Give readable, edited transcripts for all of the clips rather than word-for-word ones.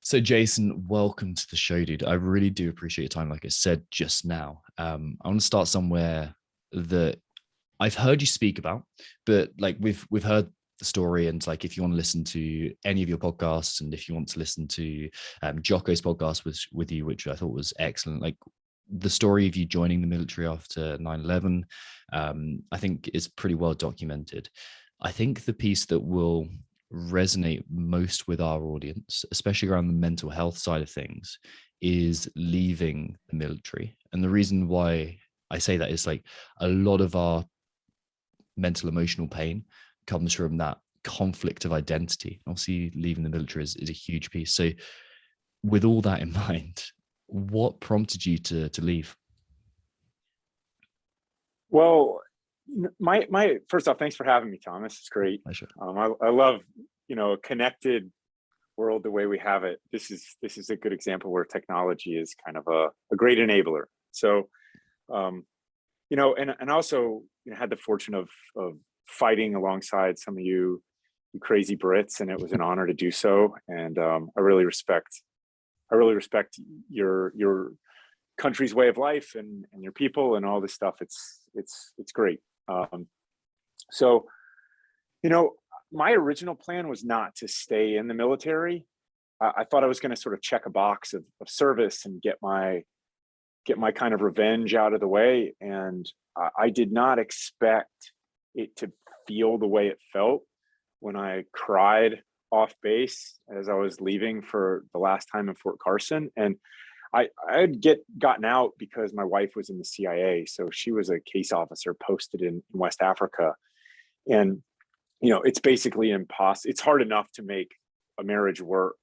So, Jason, welcome to the show, dude. I really do appreciate your time. Like I said just now, I want to start somewhere that I've heard you speak about, but like we've heard the story, and like if you want to listen to any of your podcasts, and if you want to listen to Jocko's podcast with you, which I thought was excellent, like the story of you joining the military after 9/11, I think is pretty well documented. I think the piece that will resonate most with our audience, especially around the mental health side of things, is leaving the military. And the reason why I say that is like a lot of our mental emotional pain comes from that conflict of identity. Obviously, leaving the military is a huge piece. So, with all that in mind, what prompted you to leave? Well, my first off, thanks for having me, Thomas. It's great. Pleasure. I love a connected world the way we have it. This is a good example where technology is kind of a great enabler. So, and also had the fortune of fighting alongside some of you crazy Brits, and it was an honor to do so. And I really respect your country's way of life and your people and all this stuff. It's great. So, my original plan was not to stay in the military. I thought I was going to sort of check a box of service and get my kind of revenge out of the way. And I did not expect it to feel the way it felt when I cried off base as I was leaving for the last time in Fort Carson. And I had gotten out because my wife was in the CIA. So she was a case officer posted in West Africa. And, it's basically impossible. It's hard enough to make a marriage work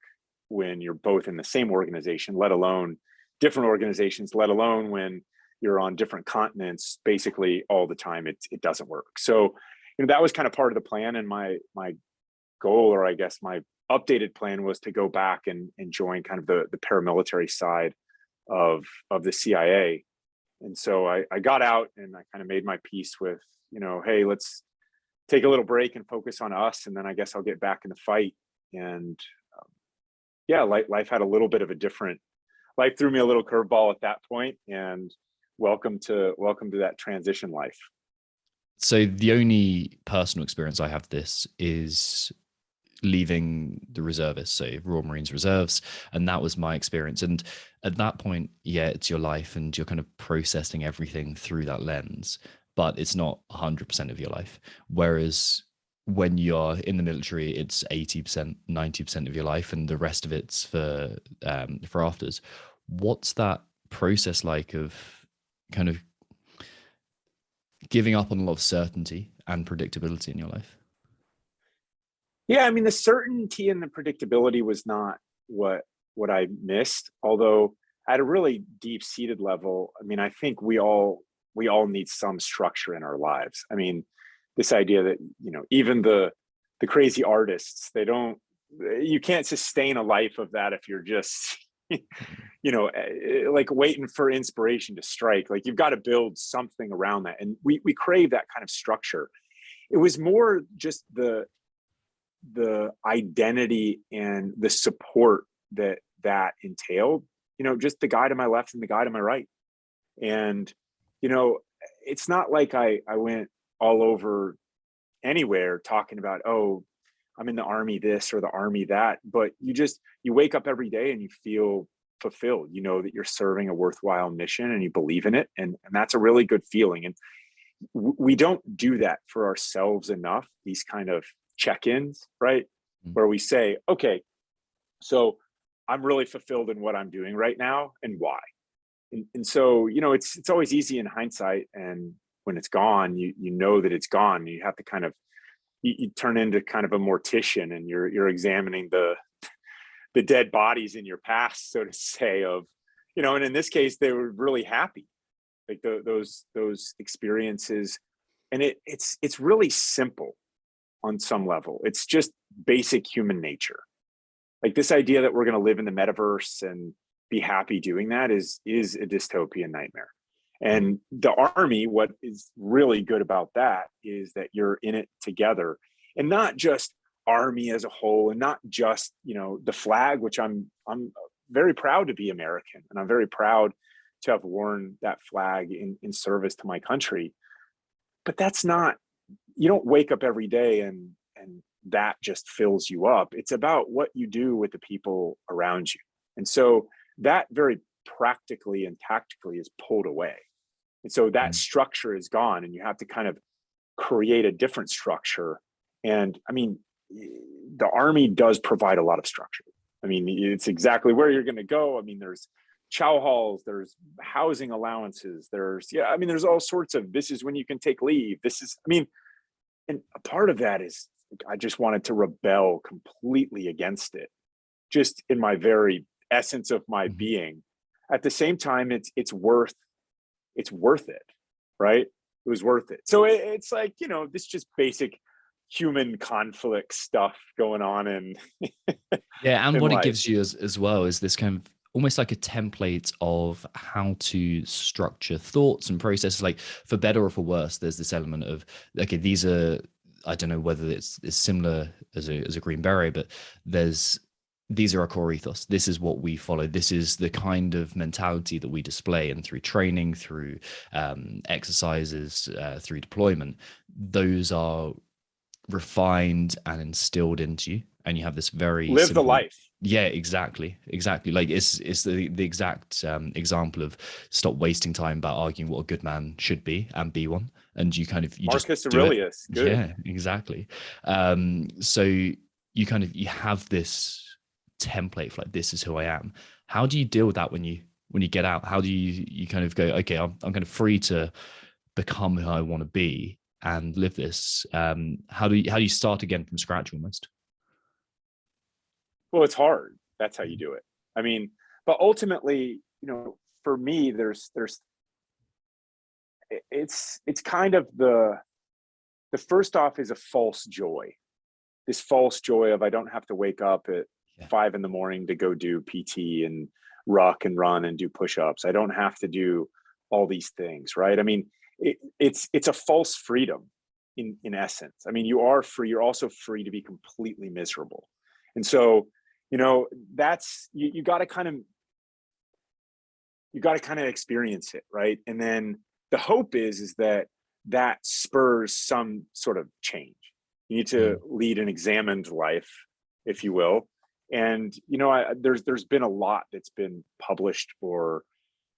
when you're both in the same organization, let alone different organizations, let alone when you're on different continents, basically all the time. It doesn't work. So, that was kind of part of the plan. And my goal, or I guess my updated plan, was to go back and join kind of the paramilitary side of the CIA. And so I got out and I kind of made my peace with, hey, let's take a little break and focus on us. And then I guess I'll get back in the fight. And life had a little bit of a different, life threw me a little curveball at that point. And welcome to that transition life. So the only personal experience I have this is leaving the reservists, so Royal Marines Reserves, and that was my experience. And at that point, yeah, it's your life and you're kind of processing everything through that lens, but it's not 100% of your life. Whereas when you're in the military, it's 80%, 90% of your life, and the rest of it's for afters. What's that process like of kind of giving up on a lot of certainty and predictability in your life? Yeah, I mean, the certainty and the predictability was not what I missed, although at a really deep-seated level, I mean, I think we all need some structure in our lives. I mean, this idea that, even the crazy artists, you can't sustain a life of that if you're just, like waiting for inspiration to strike. Like, you've got to build something around that. And we crave that kind of structure. It was more just the identity and the support that entailed, just the guy to my left and the guy to my right. And, it's not like I went all over anywhere talking about, oh, I'm in the Army this or the Army that, but you wake up every day and you feel fulfilled. You know that you're serving a worthwhile mission and you believe in it. And that's a really good feeling. And we don't do that for ourselves enough, these kind of check-ins, right? Where we say, okay, so I'm really fulfilled in what I'm doing right now and why. And so, it's always easy in hindsight. And when it's gone, you know that it's gone. You have to kind of, you turn into kind of a mortician, and you're examining the dead bodies in your past, so to say, of, and in this case, they were really happy, like those experiences. And it's really simple on some level. It's just basic human nature. Like, this idea that we're going to live in the metaverse and be happy doing that is a dystopian nightmare. And the Army, what is really good about that is that you're in it together, and not just Army as a whole, and not just, you know, the flag, which I'm very proud to be American, and I'm very proud to have worn that flag in service to my country. But that's not, you don't wake up every day and that just fills you up. It's about what you do with the people around you. And so that very practically and tactically is pulled away. And so that structure is gone, and you have to kind of create a different structure. And I mean, the Army does provide a lot of structure. I mean, it's exactly where you're going to go. I mean, there's chow halls, there's housing allowances, there's all sorts of, this is when you can take leave. And a part of that is, I just wanted to rebel completely against it, just in my very essence of my being. At the same time, it's worth it, right? It was worth it. So it's like, you know, this just basic human conflict stuff going on in Yeah, and in what it life. gives you as well is this kind of almost like a template of how to structure thoughts and processes. Like, for better or for worse, there's this element of, okay, these are, I don't know whether it's similar as a Green Beret, but these are our core ethos. This is what we follow. This is the kind of mentality that we display, and through training, through exercises, through deployment, those are refined and instilled into you, and you have this very Live simple, the life. yeah, exactly. Like it's the exact example of stop wasting time about arguing what a good man should be and be one, and you Marcus just do it. Aurelius. Good. Yeah, exactly. So you have this template for, like, this is who I am. How do you deal with that when you get out? How do you kind of go, okay, I'm kind of free to become who I want to be and live this? How do you start again from scratch almost? Well, it's hard. That's how you do it. I mean, but ultimately, you know, for me, it's kind of the first off is a false joy. This false joy of, I don't have to wake up at 5 a.m. to go do PT and ruck and run and do push-ups. I don't have to do all these things, right? I mean, it's a false freedom in essence. I mean, you are free. You're also free to be completely miserable. And so, you know, that's, you got to kind of experience it, right? And then the hope is that spurs some sort of change. You need to lead an examined life, if you will. And, you know, there's been a lot that's been published, or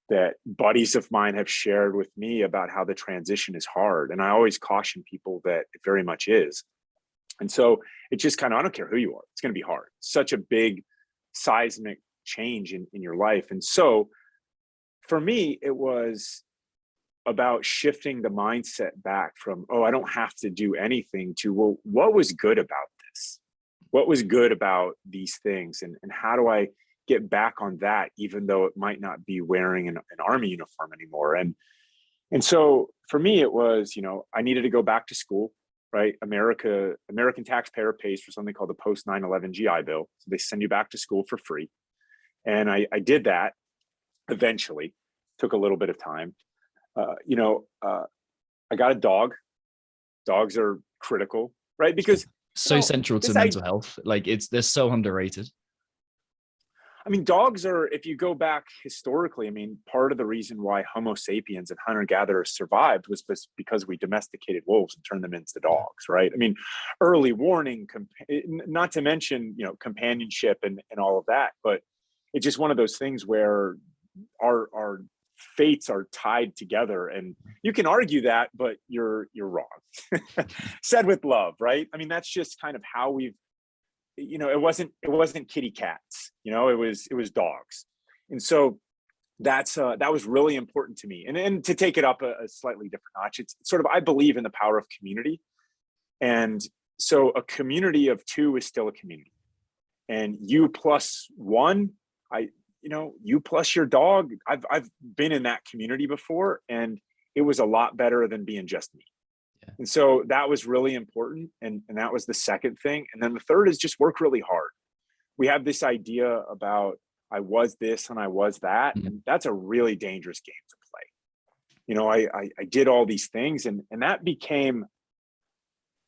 that buddies of mine have shared with me, about how the transition is hard. And I always caution people that it very much is. And so it just kind of, I don't care who you are, it's going to be hard. Such a big seismic change in your life. And so for me, it was about shifting the mindset back from, oh, I don't have to do anything, to, well, what was good about this? What was good about these things? And how do I get back on that, even though it might not be wearing an Army uniform anymore? And so for me, it was, you know, I needed to go back to school, right? American taxpayer pays for something called the post 9/11 GI Bill. So they send you back to school for free. And I did that eventually. Took a little bit of time. I got a dog. Dogs are critical, right? Because so central to mental health. Like, they're so underrated. I mean, dogs are, if you go back historically, I mean, part of the reason why Homo sapiens and hunter-gatherers survived was because we domesticated wolves and turned them into dogs, right? I mean, early warning, not to mention, you know, companionship and all of that, but it's just one of those things where our fates are tied together. And you can argue that, but you're wrong. Said with love, right? I mean, that's just kind of how we've, you know, it wasn't kitty cats, you know, it was dogs. And so that was really important to me. And to take it up a slightly different notch, it's sort of, I believe in the power of community. And so a community of two is still a community, and you plus one, you plus your dog. I've been in that community before, and it was a lot better than being just me. Yeah. And so that was really important. And that was the second thing. And then the third is just work really hard. We have this idea about, I was this and I was that. Mm-hmm. And that's a really dangerous game to play. You know, I did all these things, and that became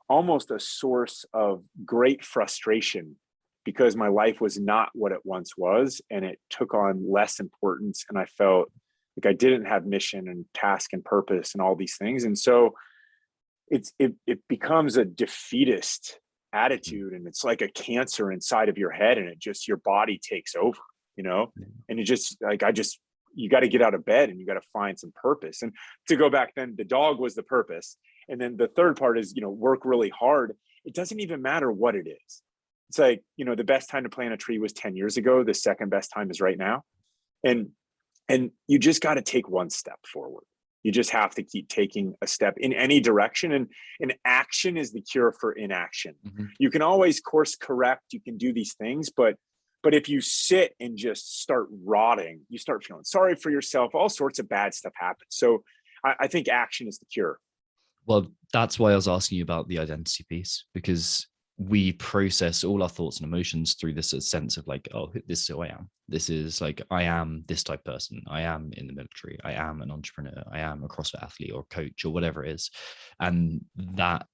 almost a source of great frustration because my life was not what it once was, and it took on less importance, and I felt like I didn't have mission and task and purpose and all these things. And so it becomes a defeatist attitude, and it's like a cancer inside of your head, and it just, your body takes over, you know. And you got to get out of bed and you got to find some purpose. And to go back then, the dog was the purpose, and then the third part is, work really hard. It doesn't even matter what it is. It's like, the best time to plant a tree was 10 years ago. The second best time is right now. And you just got to take one step forward. You just have to keep taking a step in any direction. And action is the cure for inaction. Mm-hmm. You can always course correct. You can do these things, but if you sit and just start rotting, you start feeling sorry for yourself. All sorts of bad stuff happens. So I think action is the cure. Well, that's why I was asking you about the identity piece, because we process all our thoughts and emotions through this sense of like, oh, this is who I am. This is like, I am this type of person. I am in the military. I am an entrepreneur. I am a CrossFit athlete or coach or whatever it is. And that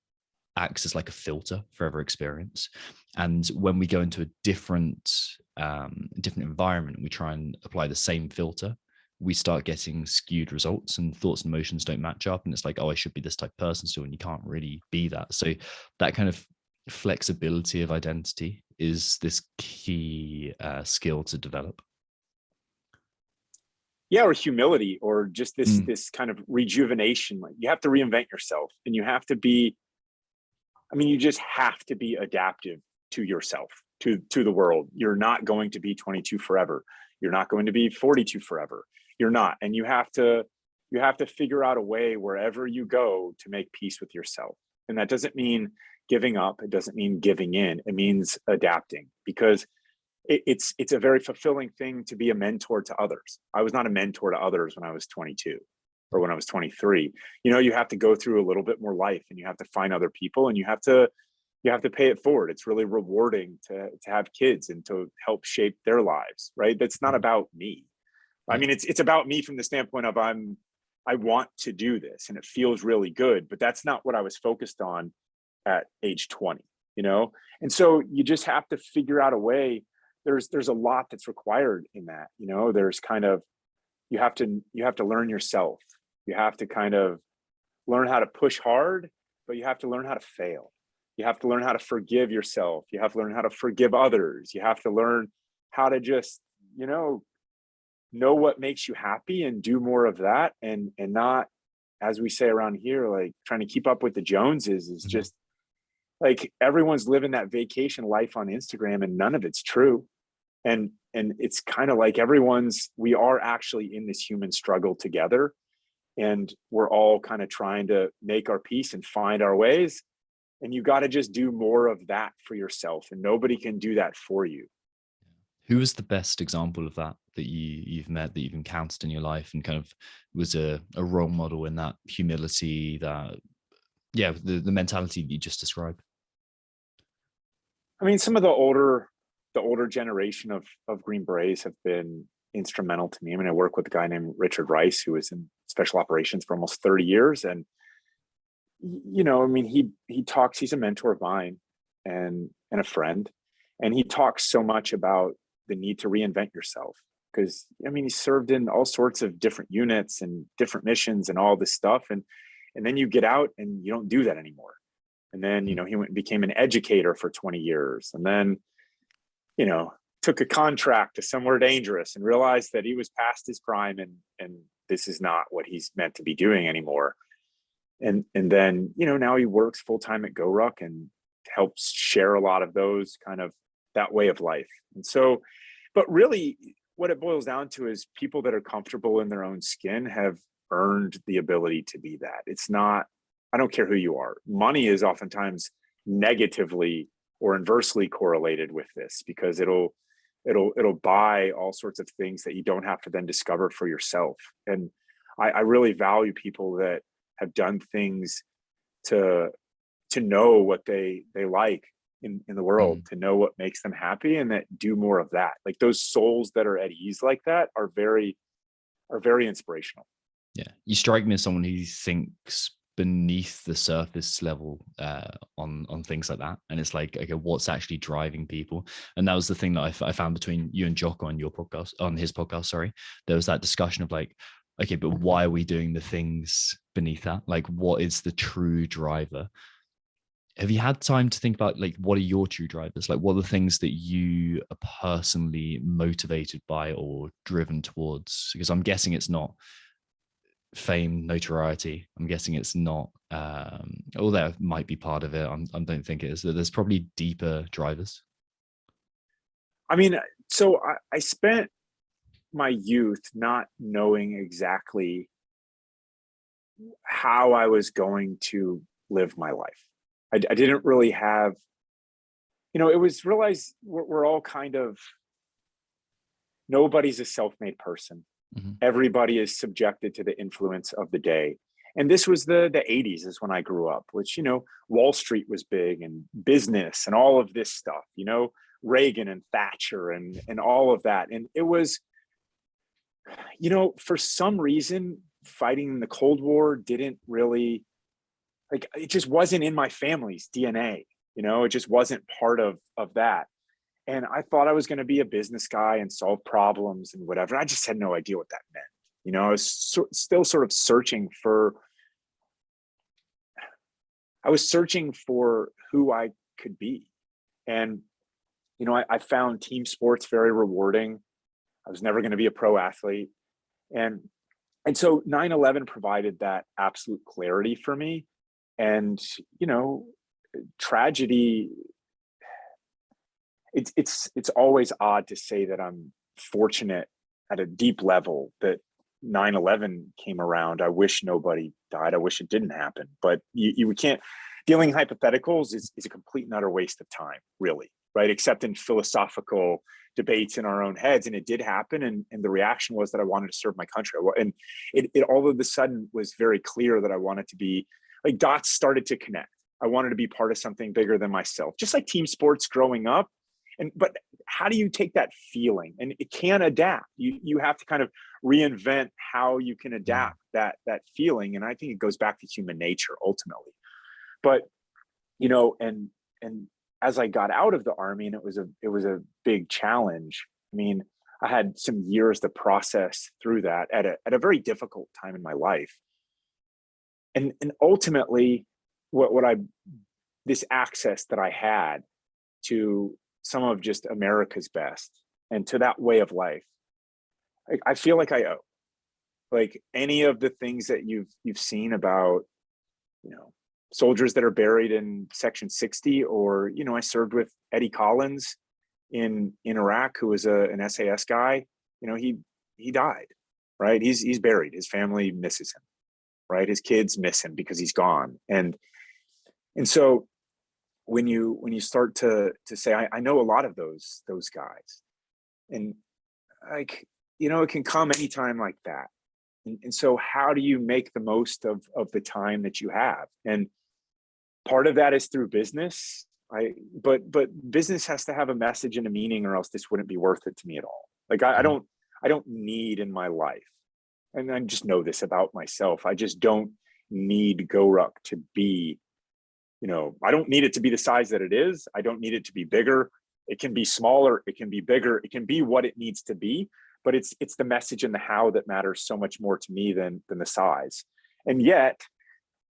acts as like a filter for every experience. And when we go into a different environment, we try and apply the same filter, we start getting skewed results, and thoughts and emotions don't match up. And it's like, oh, I should be this type of person still, and you can't really be that. So that kind of flexibility of identity is this key skill to develop. Yeah, or humility, or just this kind of rejuvenation. Like, you have to reinvent yourself, and you have to be, you just have to be adaptive to yourself, to the world. You're not going to be 22 forever. You're not going to be 42 forever. You're not. And you have to figure out a way wherever you go to make peace with yourself. And that doesn't mean giving up. It doesn't mean giving in. It means adapting, because it's a very fulfilling thing to be a mentor to others. I was not a mentor to others when I was 22 or when I was 23. You have to go through a little bit more life, and you have to find other people, and you have to pay it forward. It's really rewarding to have kids and to help shape their lives, right? That's not about me. It's about me from the standpoint of I want to do this and it feels really good, but that's not what I was focused on at age 20, And so you just have to figure out a way. There's a lot that's required in that, there's kind of, you have to learn yourself. You have to kind of learn how to push hard, but you have to learn how to fail. You have to learn how to forgive yourself. You have to learn how to forgive others. You have to learn how to just, know what makes you happy and do more of that, and not, as we say around here, like trying to keep up with the Joneses is just like everyone's living that vacation life on Instagram, and none of it's true. And it's kind of like we are actually in this human struggle together, and we're all kind of trying to make our peace and find our ways. And you got to just do more of that for yourself, and nobody can do that for you. Who was the best example of that you've met, that you've encountered in your life, and kind of was a role model in that humility, that, the mentality that you just described? Some of the older generation of Green Berets have been instrumental to me. I work with a guy named Richard Rice, who was in special operations for almost 30 years. And, he talks, he's a mentor of mine and a friend. And he talks so much about the need to reinvent yourself, because, he served in all sorts of different units and different missions and all this stuff. And then you get out and you don't do that anymore. And then, he went and became an educator for 20 years. And then, took a contract to somewhere dangerous and realized that he was past his prime, and this is not what he's meant to be doing anymore. And then, now he works full-time at GORUCK and helps share a lot of those kind of that way of life. And so, but really what it boils down to is people that are comfortable in their own skin have earned the ability to be that. It's not, I don't care who you are. Money is oftentimes negatively or inversely correlated with this, because it'll buy all sorts of things that you don't have to then discover for yourself. And I really value people that have done things to know what they like in the world, to know what makes them happy, and that do more of that. Like those souls that are at ease like that are very inspirational. Yeah. You strike me as someone who thinks beneath the surface level on things like that, and it's like, okay, what's actually driving people? And that was the thing that I found between you and Jocko on your podcast, on his podcast, sorry. There was that discussion of like, okay, but why are we doing the things beneath that? Like, what is the true driver? Have you had time to think about like, what are your true drivers? Like, what are the things that you are personally motivated by or driven towards? Because I'm guessing it's not fame, notoriety. I'm guessing it's not, although that might be part of it. I don't think it is. There's probably deeper drivers. I mean, so I spent my youth not knowing exactly how I was going to live my life. I didn't really have, it was realized we're all kind of, nobody's a self-made person. Mm-hmm. Everybody is subjected to the influence of the day. And this was the 80s is when I grew up, which, Wall Street was big and business and all of this stuff, Reagan and Thatcher and all of that. And it was, for some reason, fighting in the Cold War didn't really, like, it just wasn't in my family's DNA, it just wasn't part of that. And I thought I was going to be a business guy and solve problems and whatever. I just had no idea what that meant. I was still sort of searching for who I could be. And, I found team sports very rewarding. I was never going to be a pro athlete. And so 9/11 provided that absolute clarity for me. And, tragedy, it's always odd to say that I'm fortunate at a deep level that 9/11 came around. I wish nobody died. I wish it didn't happen. But you can't, dealing hypotheticals is a complete and utter waste of time, really, right? Except in philosophical debates in our own heads. And it did happen. And the reaction was that I wanted to serve my country. And it all of a sudden was very clear that I wanted to be, like, dots started to connect. I wanted to be part of something bigger than myself, just like team sports growing up. But how do you take that feeling? And it can adapt. You have to kind of reinvent how you can adapt that feeling. And I think it goes back to human nature ultimately. But, and as I got out of the Army, and it was a big challenge. I mean, I had some years to process through that at a very difficult time in my life. And ultimately, this access that I had to some of just America's best and to that way of life, I feel like I owe. Like, any of the things that you've seen about, soldiers that are buried in Section 60, or, I served with Eddie Collins in Iraq, who was an SAS guy. He died, right? He's buried. His family misses him, right? His kids miss him because he's gone. And so when you start to say, I know a lot of those guys, and, like, it can come anytime like that. And so how do you make the most of the time that you have? And part of that is through business. But business has to have a message and a meaning, or else this wouldn't be worth it to me at all. Like, I don't need in my life, and I just know this about myself, I just don't need GORUCK to be, I don't need it to be the size that it is. I don't need it to be bigger. It can be smaller, it can be bigger, it can be what it needs to be. But it's the message and the how that matters so much more to me than the size. And yet,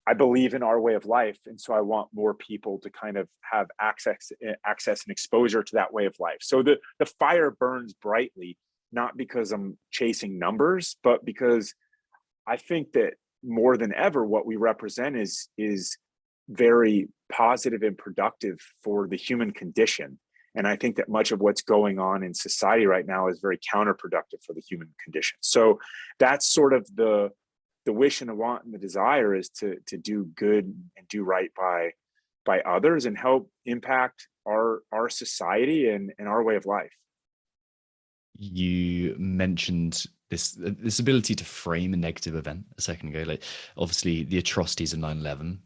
I believe in our way of life, and so I want more people to kind of have access and exposure to that way of life. So the fire burns brightly, not because I'm chasing numbers, but because I think that more than ever, what we represent is very positive and productive for the human condition. And I think that much of what's going on in society right now is very counterproductive for the human condition. So that's sort of the wish and the want and the desire, is to do good and do right by others and help impact our society and our way of life. You mentioned this ability to frame a negative event a second ago. Like, obviously the atrocities of 9/11,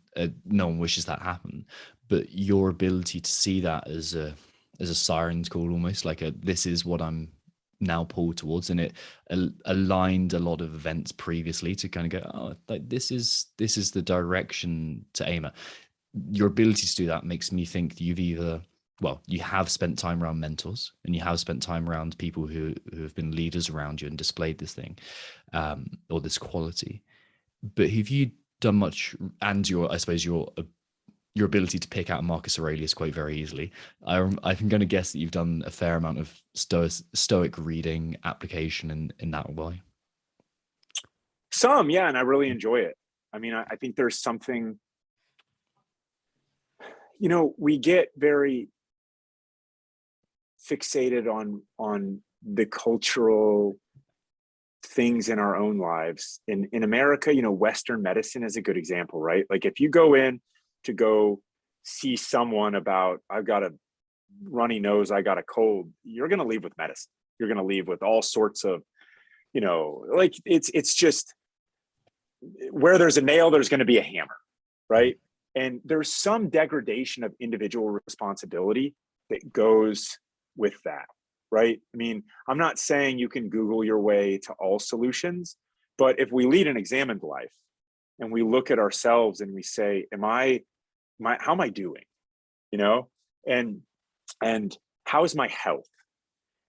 no one wishes that happen, but your ability to see that as a siren's call, almost like this is what I'm now pull towards, and it aligned a lot of events previously to kind of go, oh, like this is the direction to aim at. Your ability to do that makes me think that you've either, well, you have spent time around mentors, and you have spent time around people who have been leaders around you and displayed this thing, or this quality. But have you done much, and I suppose your ability to pick out Marcus Aurelius quote very easily. I'm going to guess that you've done a fair amount of stoic reading application in that way. Some, yeah, and I really enjoy it. I mean, I think there's something, we get very fixated on the cultural things in our own lives. In America, Western medicine is a good example, right? Like if you go in to go see someone about, I've got a runny nose, I got a cold, you're going to leave with medicine. You're going to leave with all sorts of, like it's just, where there's a nail, there's going to be a hammer, right? And there's some degradation of individual responsibility that goes with that, right? I mean, I'm not saying you can Google your way to all solutions, but if we lead an examined life and we look at ourselves and we say, how am I doing? And how is my health?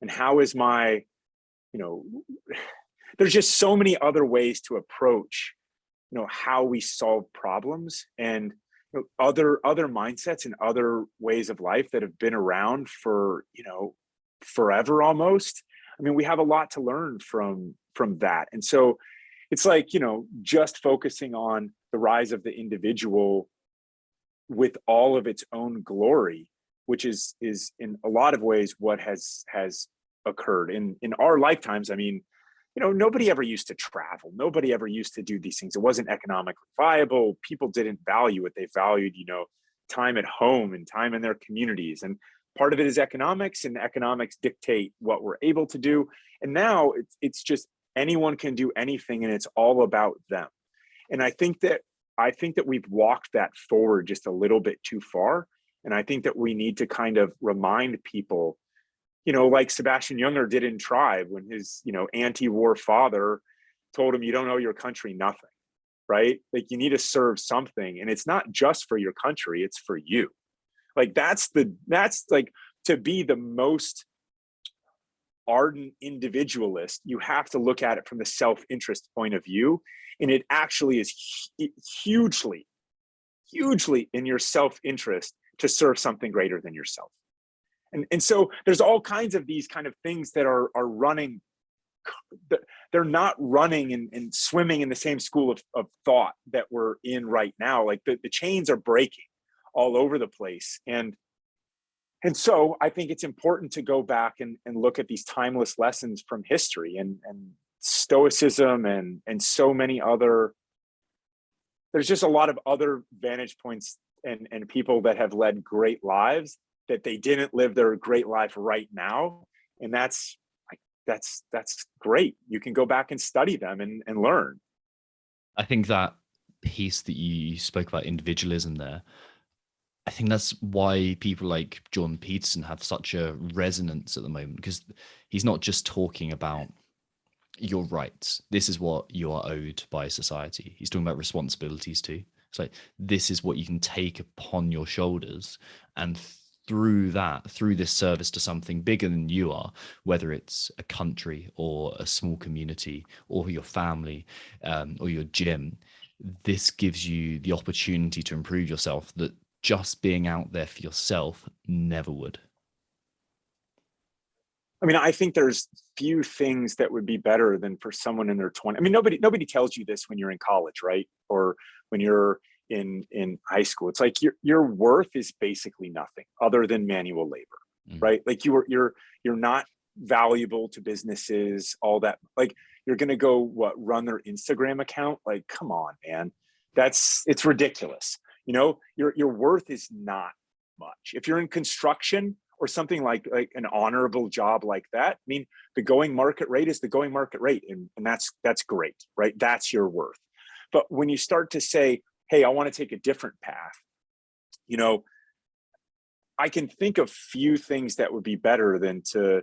And how is my, there's just so many other ways to approach, how we solve problems, and other mindsets and other ways of life that have been around for, forever almost. I mean, we have a lot to learn from that. And so it's like, just focusing on the rise of the individual with all of its own glory, which is in a lot of ways what has occurred in our lifetimes. I mean, nobody ever used to travel. Nobody ever used to do these things. It wasn't economically viable. People didn't value it. They valued, time at home and time in their communities. And part of it is economics, and economics dictate what we're able to do. And now it's just anyone can do anything, and it's all about them. And I think that we've walked that forward just a little bit too far. And I think that we need to kind of remind people, like Sebastian Junger did in Tribe, when his, anti-war father told him, you don't owe your country nothing, right? Like you need to serve something. And it's not just for your country, it's for you. Like that's like, to be the most ardent individualist, you have to look at it from the self-interest point of view. And it actually is hugely in your self-interest to serve something greater than yourself. And so there's all kinds of these kind of things that are running. They're not running and swimming in the same school of thought that we're in right now. Like the chains are breaking all over the place. And so I think it's important to go back and look at these timeless lessons from history and Stoicism and so many other. There's just a lot of other vantage points and people that have led great lives that they didn't live their great life right now. And that's great. You can go back and study them and learn. I think that piece that you spoke about, individualism there, I think that's why people like Jordan Peterson have such a resonance at the moment, because he's not just talking about your rights. This is what you are owed by society. He's talking about responsibilities too. It's like, this is what you can take upon your shoulders, and through this service to something bigger than you are, whether it's a country or a small community or your family, or your gym, this gives you the opportunity to improve yourself that just being out there for yourself never would. I mean, I think there's few things that would be better than for someone in their 20s. I mean, nobody tells you this when you're in college, right? Or when you're in high school. It's like your worth is basically nothing other than manual labor, right? Like you're not valuable to businesses, all that. Like you're going to go run their Instagram account? Like, come on, man. It's ridiculous. Your worth is not much. If you're in construction or something like an honorable job like that, I mean, the going market rate is the going market rate. And that's great, right? That's your worth. But when you start to say, hey, I want to take a different path, I can think of few things that would be better than to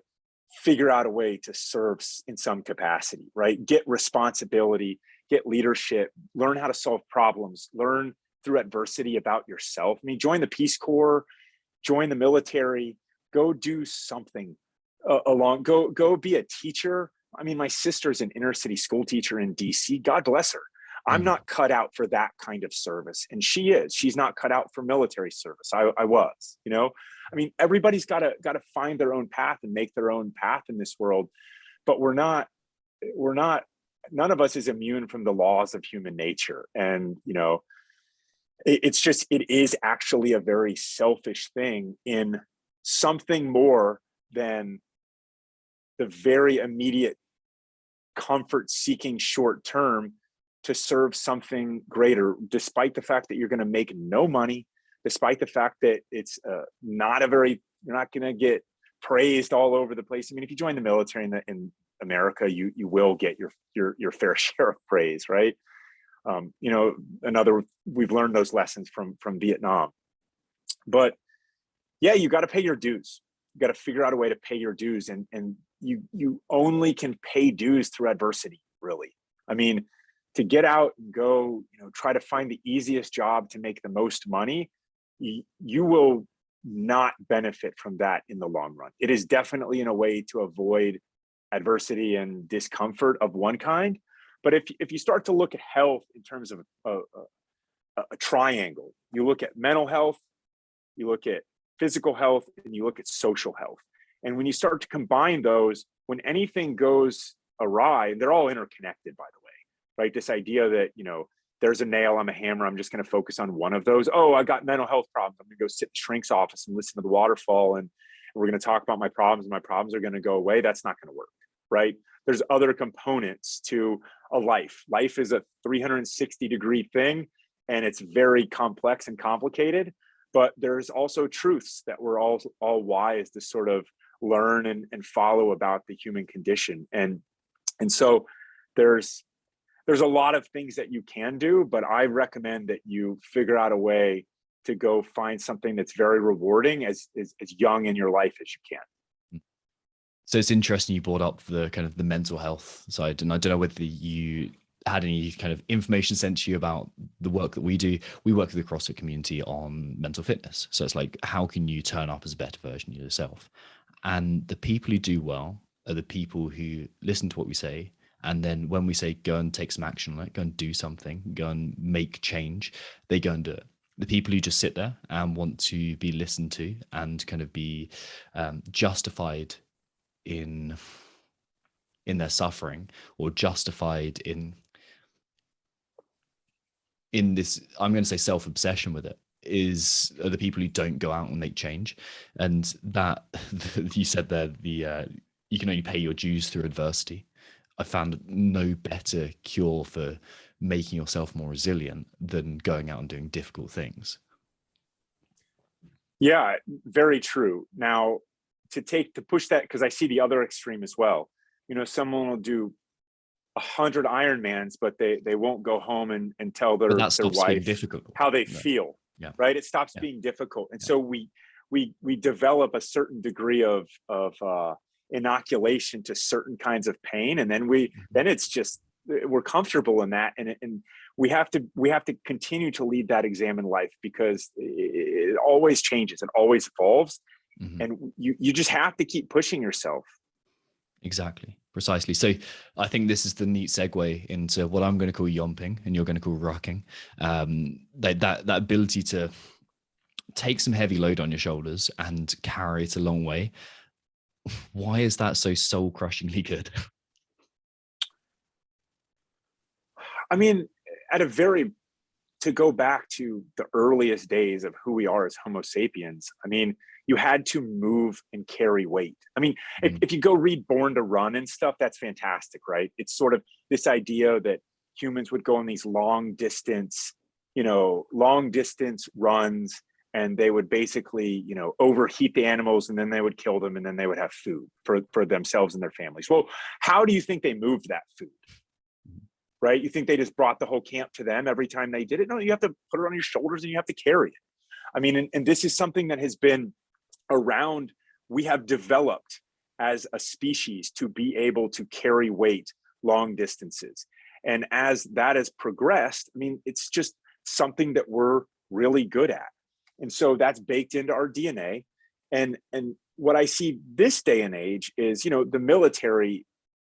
figure out a way to serve in some capacity, right? Get responsibility, get leadership, learn how to solve problems, learn through adversity about yourself. I mean, join the Peace Corps, join the military, go do something go be a teacher. I mean, my sister's an inner city school teacher in DC. God bless her. I'm not cut out for that kind of service. And she's not cut out for military service. I was, you know, I mean, everybody's got to find their own path and make their own path in this world. But none of us is immune from the laws of human nature. And, you know, it is actually a very selfish thing in something more than the very immediate comfort seeking short term to serve something greater, despite the fact that you're going to make no money, despite the fact that it's you're not going to get praised all over the place. I mean, if you join the military in America, you will get your fair share of praise, right? You know, we've learned those lessons from Vietnam. But yeah, you got to pay your dues. You got to figure out a way to pay your dues, and you only can pay dues through adversity, really. I mean, to get out and go, you know, try to find the easiest job to make the most money, you will not benefit from that in the long run. It is definitely in a way to avoid adversity and discomfort of one kind. But if you start to look at health in terms of a triangle, you look at mental health, you look at physical health, and you look at social health. And when you start to combine those, when anything goes awry, and they're all interconnected, by the way, right? This idea that, you know, there's a nail, I'm a hammer, I'm just going to focus on one of those. Oh, I got mental health problems. I'm going to go sit in the shrink's office and listen to the waterfall, and we're going to talk about my problems, and my problems are going to go away. That's not going to work, right? There's other components to a life. Life is a 360-degree thing, and it's very complex and complicated. But there's also truths that we're all wise to sort of learn and follow about the human condition. And so there's a lot of things that you can do, but I recommend that you figure out a way to go find something that's very rewarding as young in your life as you can. So it's interesting you brought up the kind of the mental health side, and I don't know whether you had any kind of information sent to you about the work that we do. We work with the CrossFit community on mental fitness. So it's like, how can you turn up as a better version of yourself? And the people who do well are the people who listen to what we say. And then when we say, go and take some action on it, go and do something, go and make change, they go and do it. The people who just sit there and want to be listened to and kind of be justified in their suffering, or justified in this, I'm going to say, self-obsession with it, are the people who don't go out and make change. And that you said there, you can only pay your dues through adversity. I found no better cure for making yourself more resilient than going out and doing difficult things. Yeah, very true. Now, to push that, because I see the other extreme as well. You know, someone will do 100 Ironmans, but they won't go home and tell their wife how they feel. Yeah. Right. It stops being difficult. And so we develop a certain degree of inoculation to certain kinds of pain. And then it's just, we're comfortable in that. And we have to continue to lead that exam in life, because it always changes, it always evolves. Mm-hmm. And you just have to keep pushing yourself. Exactly. Precisely. So I think this is the neat segue into what I'm going to call yomping and you're going to call rucking. That ability to take some heavy load on your shoulders and carry it a long way. Why is that so soul crushingly good? I mean, to go back to the earliest days of who we are as Homo sapiens, I mean, you had to move and carry weight. I mean, if you go read Born to Run and stuff, that's fantastic, right? It's sort of this idea that humans would go on these long distance runs, and they would basically, overheat the animals, and then they would kill them, and then they would have food for themselves and their families. Well, how do you think they moved that food? Right? You think they just brought the whole camp to them every time they did it? No, you have to put it on your shoulders and you have to carry it. I mean, and this is something that has been around. We have developed as a species to be able to carry weight long distances. And as that has progressed, I mean, it's just something that we're really good at. And so that's baked into our DNA. And what I see this day and age is, the military,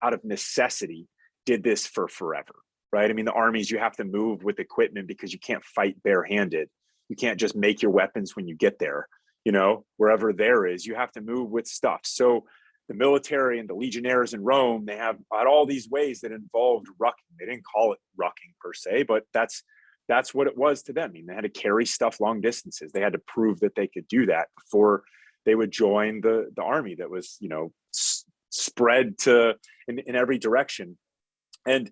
out of necessity, did this for forever, right? I mean, the armies, you have to move with equipment because you can't fight barehanded. You can't just make your weapons when you get there, wherever there is, you have to move with stuff. So the military and the legionnaires in Rome, they have all these ways that involved rucking. They didn't call it rucking per se, but that's what it was to them. I mean, they had to carry stuff long distances. They had to prove that they could do that before they would join the army that was, spread to in every direction. And,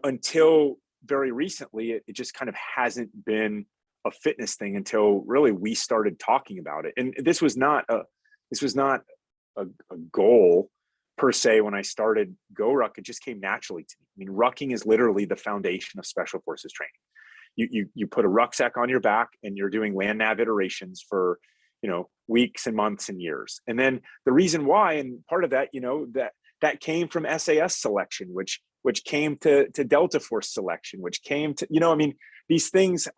until very recently, it just kind of hasn't been a fitness thing until really we started talking about it. And this was not a goal per se when I started GORUCK. It just came naturally to me. I mean, rucking is literally the foundation of special forces training. You put a rucksack on your back and you're doing land nav iterations for, weeks and months and years. And then the reason why, and part of that, that came from SAS selection, which came to Delta Force selection, which came to, I mean, these things,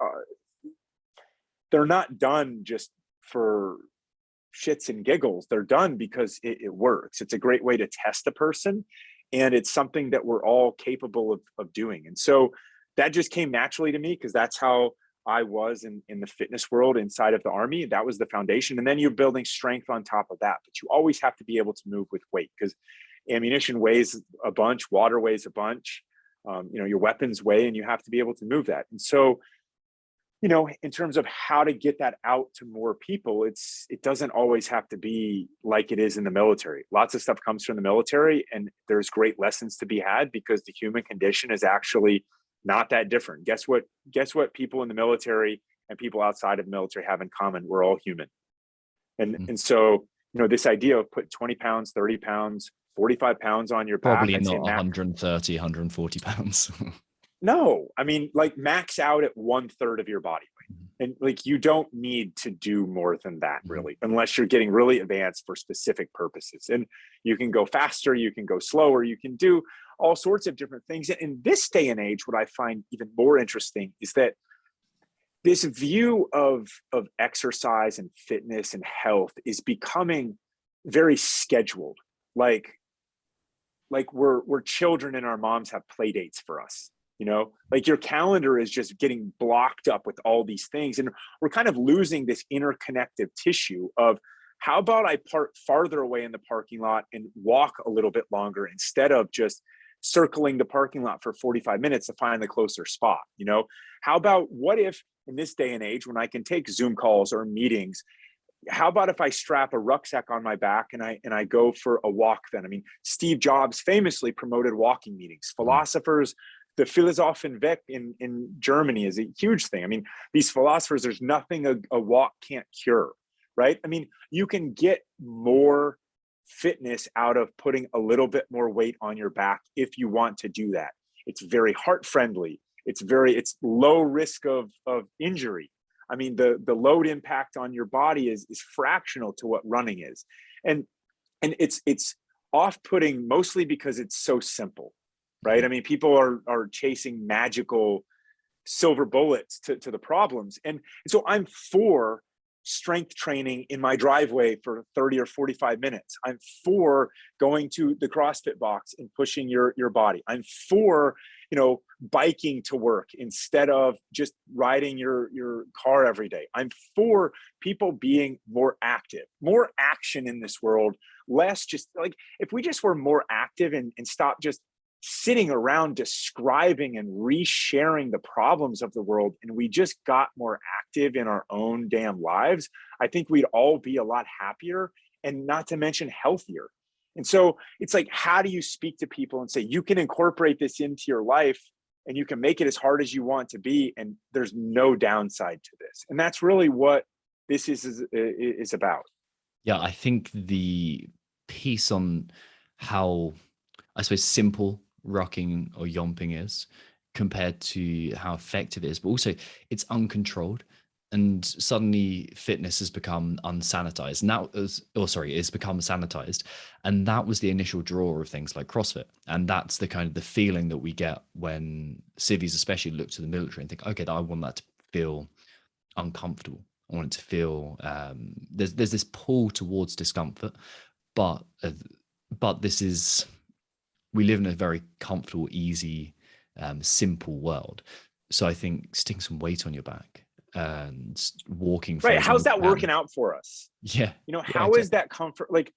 they're not done just for shits and giggles. They're done because it works. It's a great way to test a person. And it's something that we're all capable of doing. And so that just came naturally to me because that's how I was in the fitness world inside of the Army. That was the foundation. And then you're building strength on top of that. But you always have to be able to move with weight because ammunition weighs a bunch, water weighs a bunch, your weapons weigh, and you have to be able to move that. And so, in terms of how to get that out to more people, it doesn't always have to be like it is in the military. Lots of stuff comes from the military, and there's great lessons to be had because the human condition is actually not that different. Guess what people in the military and people outside of the military have in common? We're all human. And so, this idea of put 20 pounds, 30 pounds, 45 pounds on your back. Probably not 130, 140 pounds. No, I mean, like max out at 1/3 of your body weight. And like, you don't need to do more than that really, unless you're getting really advanced for specific purposes. And you can go faster, you can go slower, you can do all sorts of different things. And in this day and age, what I find even more interesting is that this view of exercise and fitness and health is becoming very scheduled. Like we're children and our moms have play dates for us. Like your calendar is just getting blocked up with all these things. And we're kind of losing this interconnective tissue of how about I park farther away in the parking lot and walk a little bit longer instead of just circling the parking lot for 45 minutes to find the closer spot. How about what if in this day and age, when I can take Zoom calls or meetings, how about if I strap a rucksack on my back and I go for a walk then? I mean, Steve Jobs famously promoted walking meetings. Philosophers, the Philosophen Weg in Germany is a huge thing. I mean, these philosophers, there's nothing a walk can't cure, right? I mean, you can get more fitness out of putting a little bit more weight on your back if you want to do that. It's very heart friendly. It's low risk of injury. I mean, the load impact on your body is fractional to what running is. And it's off-putting mostly because it's so simple, right? I mean, people are chasing magical silver bullets to the problems. And so I'm for strength training in my driveway for 30 or 45 minutes. I'm for going to the CrossFit box and pushing your body. I'm for, biking to work instead of just riding your car every day. I'm for people being more active, more action in this world, less just like, if we just were more active and stop just sitting around describing and resharing the problems of the world, and we just got more active in our own damn lives, I think we'd all be a lot happier and not to mention healthier. And so it's like, how do you speak to people and say, you can incorporate this into your life and you can make it as hard as you want to be, and there's no downside to this? And that's really what this is about. Yeah, I think the piece on how, I suppose, simple rucking or yomping is compared to how effective it is, but also it's uncontrolled. and suddenly fitness has become unsanitized. Now, it's become sanitized, and that was the initial draw of things like CrossFit, and that's the kind of the feeling that we get when civvies, especially, look to the military and think, okay, I want that to feel uncomfortable. I want it to feel there's this pull towards discomfort, but this is, we live in a very comfortable, easy, simple world. So I think sticking some weight on your back and walking. Right. How's that working out for us? Yeah. How is that comfort? Like,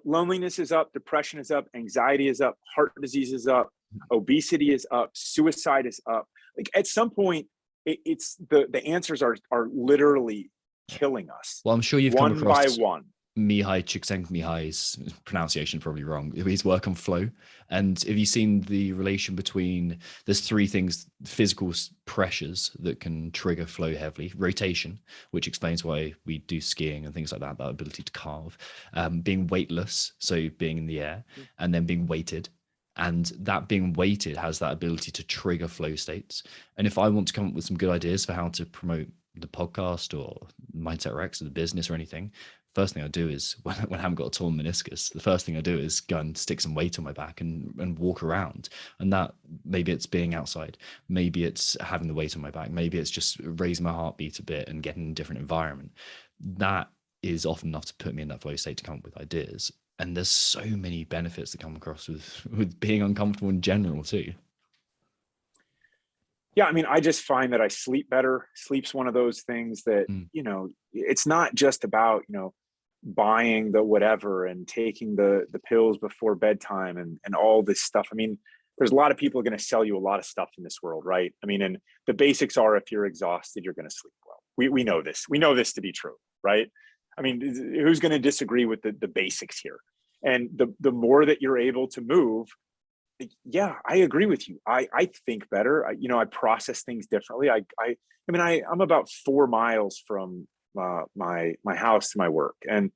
loneliness is up, depression is up, anxiety is up, heart disease is up, obesity is up, suicide is up. Like, at some point, it's the answers are literally killing us. Well, I'm sure you've come across one by one. Mihai Csikszentmihalyi's pronunciation, probably wrong, his work on flow. And have you seen the relation between, there's three things: physical pressures that can trigger flow heavily, rotation, which explains why we do skiing and things like that ability to carve, being weightless, so being in the air, and then being weighted. And that being weighted has that ability to trigger flow states. And if I want to come up with some good ideas for how to promote the podcast or Mindset Rx or the business or anything, first thing I do is, when I haven't got a torn meniscus, the first thing I do is go and stick some weight on my back and walk around. And that, maybe it's being outside, maybe it's having the weight on my back, maybe it's just raising my heartbeat a bit and getting in a different environment. That is often enough to put me in that flow state to come up with ideas. And there's so many benefits that come across with being uncomfortable in general too. Yeah, I mean, I just find that I sleep better. Sleep's one of those things that, it's not just about, buying the whatever and taking the pills before bedtime and all this stuff. I mean, there's a lot of people going to sell you a lot of stuff in this world, right? I mean, and the basics are, if you're exhausted, you're going to sleep well. We know this. We know this to be true, right? I mean, who's going to disagree with the basics here? And the more that you're able to move, yeah, I agree with you. I think better. I process things differently. I'm about 4 miles from my house to my work, and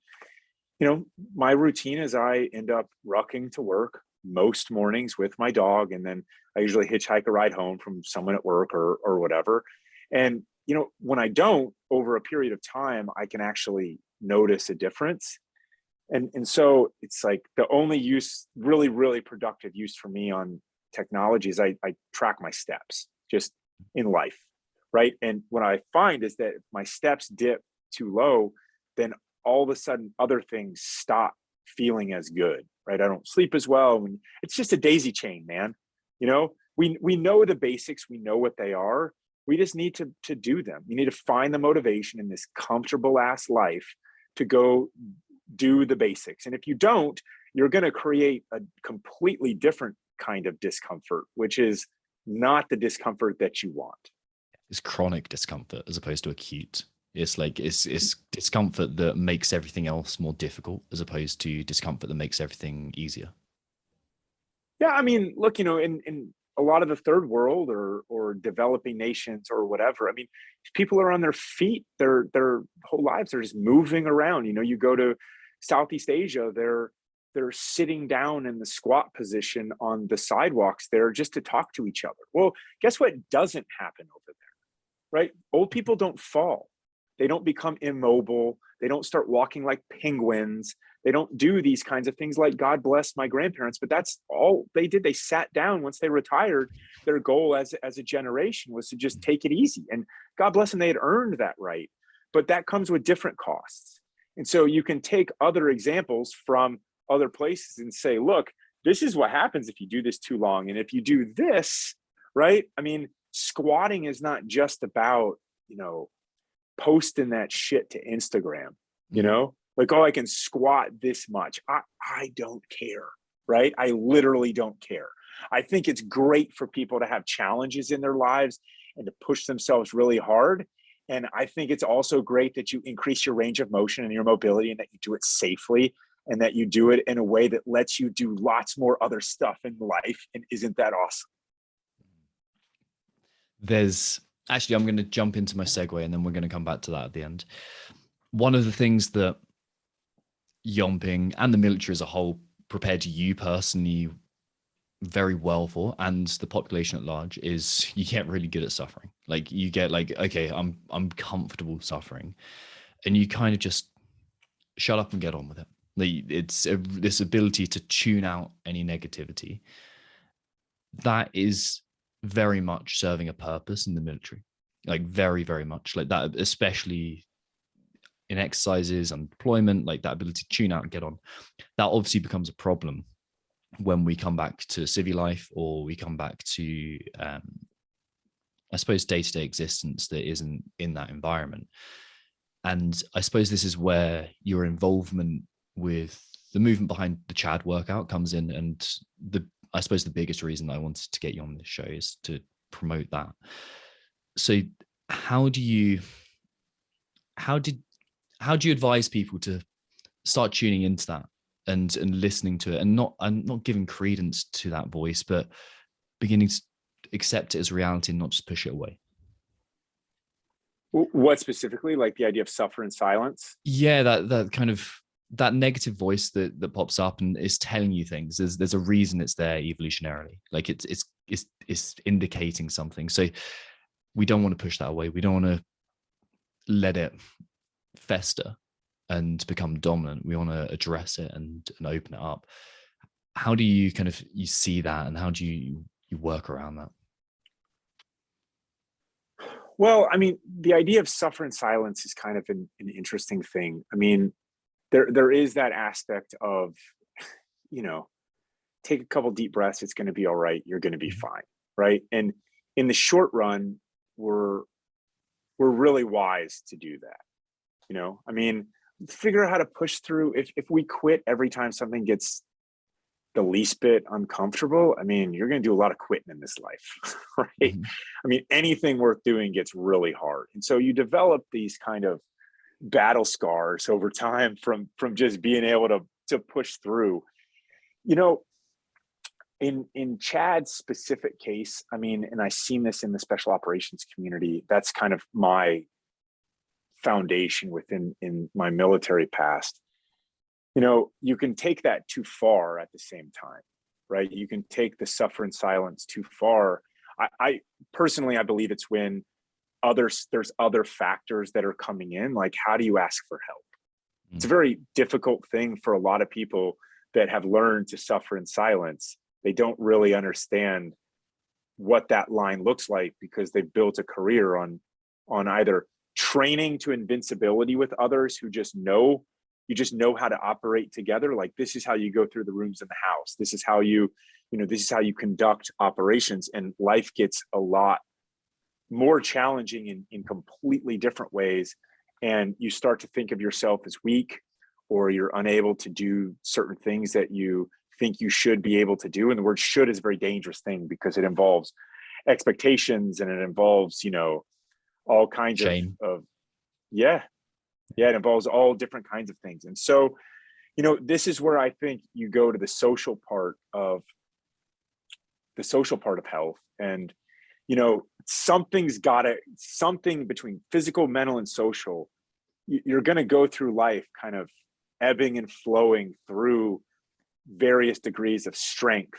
my routine is I end up rucking to work most mornings with my dog, and then I usually hitchhike a ride home from someone at work or whatever. And when I don't, over a period of time, I can actually notice a difference. And so it's like the only use, really, really productive use for me on technology is I track my steps just in life, right? And what I find is that if my steps dip too low, then all of a sudden other things stop feeling as good, right? I don't sleep as well. And it's just a daisy chain, man. We know the basics, we know what they are. We just need to do them. You need to find the motivation in this comfortable ass life to go do the basics. And if you don't, you're going to create a completely different kind of discomfort, which is not the discomfort that you want. It's chronic discomfort as opposed to acute. It's like it's discomfort that makes everything else more difficult, as opposed to discomfort that makes everything easier. Yeah, I mean, look, in a lot of the third world or developing nations or whatever, I mean, people are on their feet their whole lives. They're just moving around. You go to Southeast Asia, they're sitting down in the squat position on the sidewalks there just to talk to each other. Well, guess what doesn't happen over there, right? Old people don't fall. They don't become immobile. They don't start walking like penguins. They don't do these kinds of things. Like, God bless my grandparents, but that's all they did. They sat down once they retired. Their goal as a generation was to just take it easy. And God bless them, they had earned that right. But that comes with different costs. And so you can take other examples from other places and say, look, this is what happens if you do this too long. And if you do this, right? I mean, squatting is not just about, posting that shit to Instagram, like, oh, I can squat this much. I don't care, right? I literally don't care. I think it's great for people to have challenges in their lives and to push themselves really hard. And I think it's also great that you increase your range of motion and your mobility, and that you do it safely, and that you do it in a way that lets you do lots more other stuff in life. And isn't that awesome? Actually, I'm going to jump into my segue, and then we're going to come back to that at the end. One of the things that yomping and the military as a whole prepared you personally very well for, and the population at large, is you get really good at suffering. Like you get like, okay, I'm comfortable suffering, and you kind of just shut up and get on with it. Like this ability to tune out any negativity that is very much serving a purpose in the military, like very, very much like that, especially in exercises and deployment, like that ability to tune out and get on. That obviously becomes a problem when we come back to civil life, or we come back to, I suppose, day-to-day existence that isn't in that environment. And I suppose this is where your involvement with the movement behind the Chad workout comes in. And I suppose the biggest reason I wanted to get you on this show is to promote that. So how do you advise people to start tuning into that and listening to it, and not giving credence to that voice, but beginning to accept it as reality and not just push it away? What specifically, like the idea of suffer in silence? Yeah, that kind of, that negative voice that pops up and is telling you things. There's a reason it's there evolutionarily. Like it's indicating something. So we don't want to push that away. We don't want to let it fester and become dominant. We want to address it and open it up. How do you you see that, and how do you work around that? Well, I mean, the idea of suffer in silence is kind of an interesting thing. I mean, there is that aspect of, take a couple deep breaths, it's going to be all right, you're going to be fine, right? And in the short run, we're really wise to do that. I mean, figure out how to push through. If we quit every time something gets the least bit uncomfortable, I mean, you're going to do a lot of quitting in this life, right? Mm-hmm. I mean, anything worth doing gets really hard. And so you develop these kind of battle scars over time from just being able to push through. In Chad's specific case, I mean, and I've seen this in the special operations community, that's kind of my foundation in my military past. You can take that too far at the same time, right? You can take the suffer in silence too far. I personally, I believe it's when there's other factors that are coming in, like how do you ask for help? It's a very difficult thing for a lot of people that have learned to suffer in silence. They don't really understand what that line looks like, because they've built a career on either training to invincibility with others who just know how to operate together. Like, this is how you go through the rooms in the house. This is how this is how you conduct operations. And life gets a lot more challenging in completely different ways. And you start to think of yourself as weak, or you're unable to do certain things that you think you should be able to do. And the word should is a very dangerous thing, because it involves expectations, and it involves, all kinds Shame. of yeah, it involves all different kinds of things. And so, this is where I think you go to the social part of health. And, something between physical, mental, and social, you're going to go through life kind of ebbing and flowing through various degrees of strength.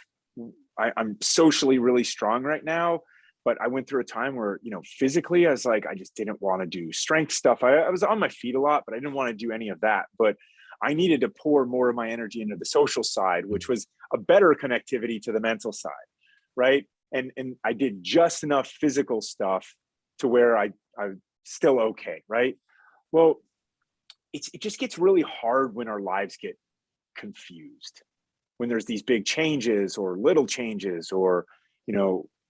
I'm socially really strong right now, but I went through a time where, physically, I was like, I just didn't want to do strength stuff. I was on my feet a lot, but I didn't want to do any of that. But I needed to pour more of my energy into the social side, which was a better connectivity to the mental side, right? And I did just enough physical stuff to where I'm still okay, right? Well, it just gets really hard when our lives get confused, when there's these big changes or little changes, or,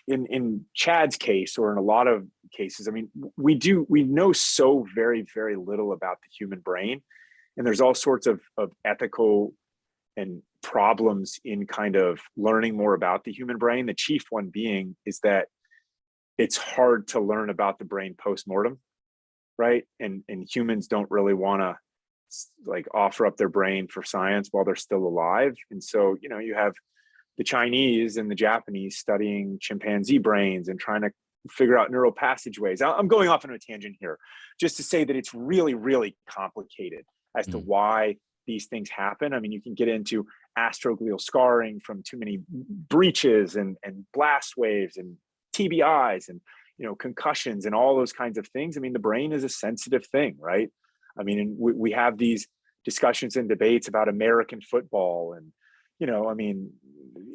in Chad's case, or in a lot of cases, I mean, we know so very, very little about the human brain. And there's all sorts of ethical and problems in kind of learning more about the human brain. The chief one being is that it's hard to learn about the brain post-mortem, right? And humans don't really want to like offer up their brain for science while they're still alive. And so, you have the Chinese and the Japanese studying chimpanzee brains and trying to figure out neural passageways. I'm going off on a tangent here, just to say that it's really, really complicated as to why these things happen. I mean, you can get into astroglial scarring from too many breaches and blast waves and TBIs and, you know, concussions and all those kinds of things. I mean, the brain is a sensitive thing, right? I mean, and we have these discussions and debates about American football, and, you know, I mean,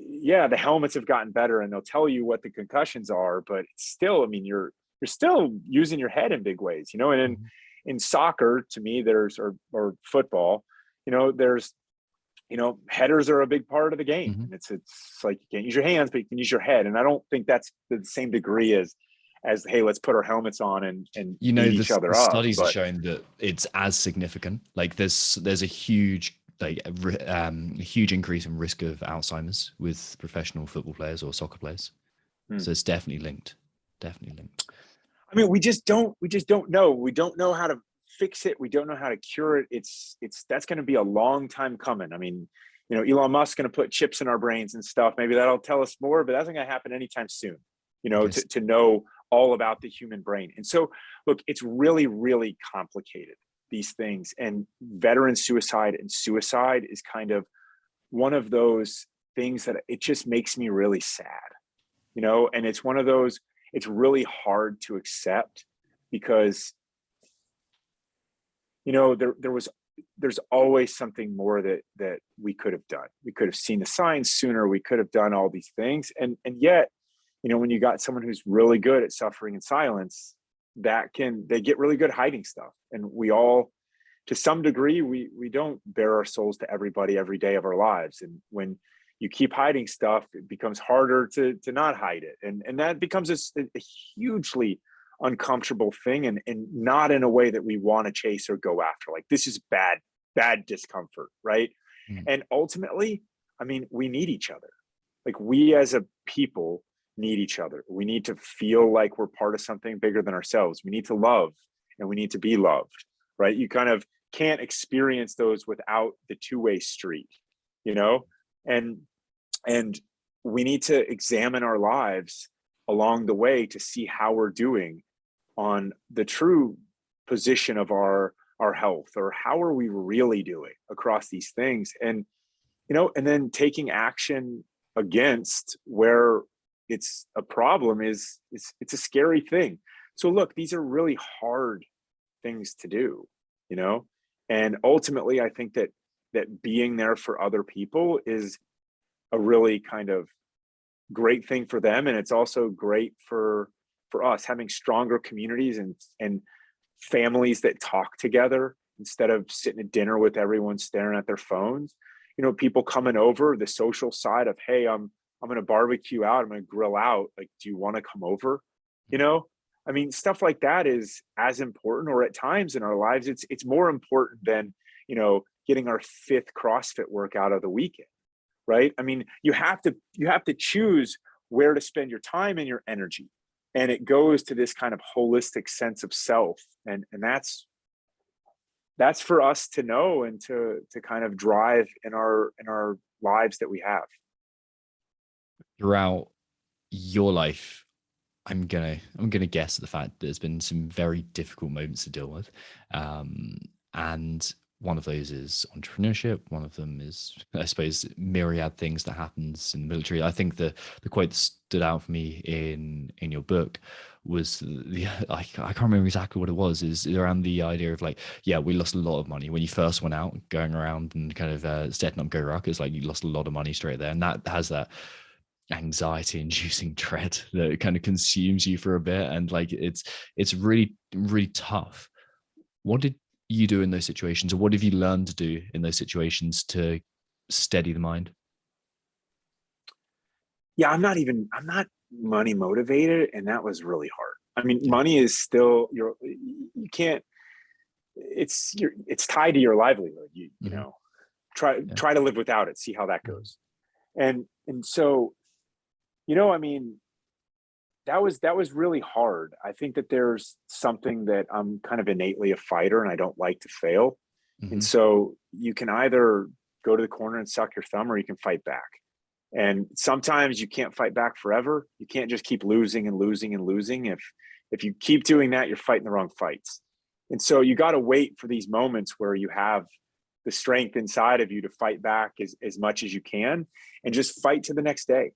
yeah, the helmets have gotten better and they'll tell you what the concussions are, but it's still, I mean, you're still using your head in big ways, you know. And in soccer, to me, there's or football, you know, there's, you know, headers are a big part of the game. And it's like, you can't use your hands, but you can use your head. And I don't think that's the same degree as hey, let's put our helmets on and you know, beat each other the up. studies are showing that it's as significant. Like there's a huge, like a huge increase in risk of Alzheimer's with professional football players or soccer players. So it's definitely linked. Definitely linked. I mean, we just don't know. We don't know how to fix it. We don't know how to cure it. It's that's going to be a long time coming. I mean, you know, Elon Musk's going to put chips in our brains and stuff. Maybe that'll tell us more, but that's not going to happen anytime soon, you know, to know all about the human brain. And so, look, it's really, really complicated, these things. And veteran suicide and suicide is kind of one of those things that it just makes me really sad, you know. And it's one of those, it's really hard to accept because, you know, there's always something more that we could have done. We could have seen the signs sooner. We could have done all these things. And yet, you know, when you got someone who's really good at suffering in silence, they get really good hiding stuff. And we all, to some degree, we don't bare our souls to everybody every day of our lives. And when you keep hiding stuff, it becomes harder to not hide it. And that becomes a hugely uncomfortable thing, and not in a way that we want to chase or go after. Like, this is bad discomfort, right? And ultimately, I mean, we need each other. Like, we as a people need each other. We need to feel like we're part of something bigger than ourselves. We need to love, and we need to be loved, right? You kind of can't experience those without the two-way street, you know? And we need to examine our lives along the way to see how we're doing on the true position of our health, or how are we really doing across these things. And, you know, and then taking action against where it's a problem it's a scary thing. So look, these are really hard things to do, you know. And ultimately, I think that being there for other people is a really kind of great thing for them. And it's also great for us, having stronger communities and families that talk together instead of sitting at dinner with everyone staring at their phones. You know, people coming over, the social side of, hey, I'm going to barbecue out, I'm going to grill out. Like, do you want to come over? You know, I mean, stuff like that is as important, or at times in our lives, it's more important than, you know, getting our 5th CrossFit workout of the weekend, right? I mean, you have to choose where to spend your time and your energy. And it goes to this kind of holistic sense of self. And that's for us to know and to kind of drive in our lives that we have. Throughout your life, I'm gonna guess at the fact that there's been some very difficult moments to deal with, and one of those is entrepreneurship. One of them is, I suppose, myriad things that happens in the military. I think the quote that stood out for me in your book was I can't remember exactly what it was, is around the idea of like, yeah, we lost a lot of money when you first went out going around and kind of setting up GORUCK. It's like you lost a lot of money straight there, and that has that anxiety inducing dread that kind of consumes you for a bit, and like it's really, really tough. What did you do in those situations, or what have you learned to do in those situations to steady the mind? Yeah, I'm not money motivated, and that was really hard. I mean, money is still you can't, it's tied to your livelihood. You know, try to live without it, see how that goes. And so, you know, I mean, that was really hard. I think that there's something that I'm kind of innately a fighter, and I don't like to fail. And so you can either go to the corner and suck your thumb, or you can fight back. And sometimes you can't fight back forever. You can't just keep losing and losing and losing. If you keep doing that, you're fighting the wrong fights. And so you got to wait for these moments where you have the strength inside of you to fight back as much as you can, and just fight to the next day.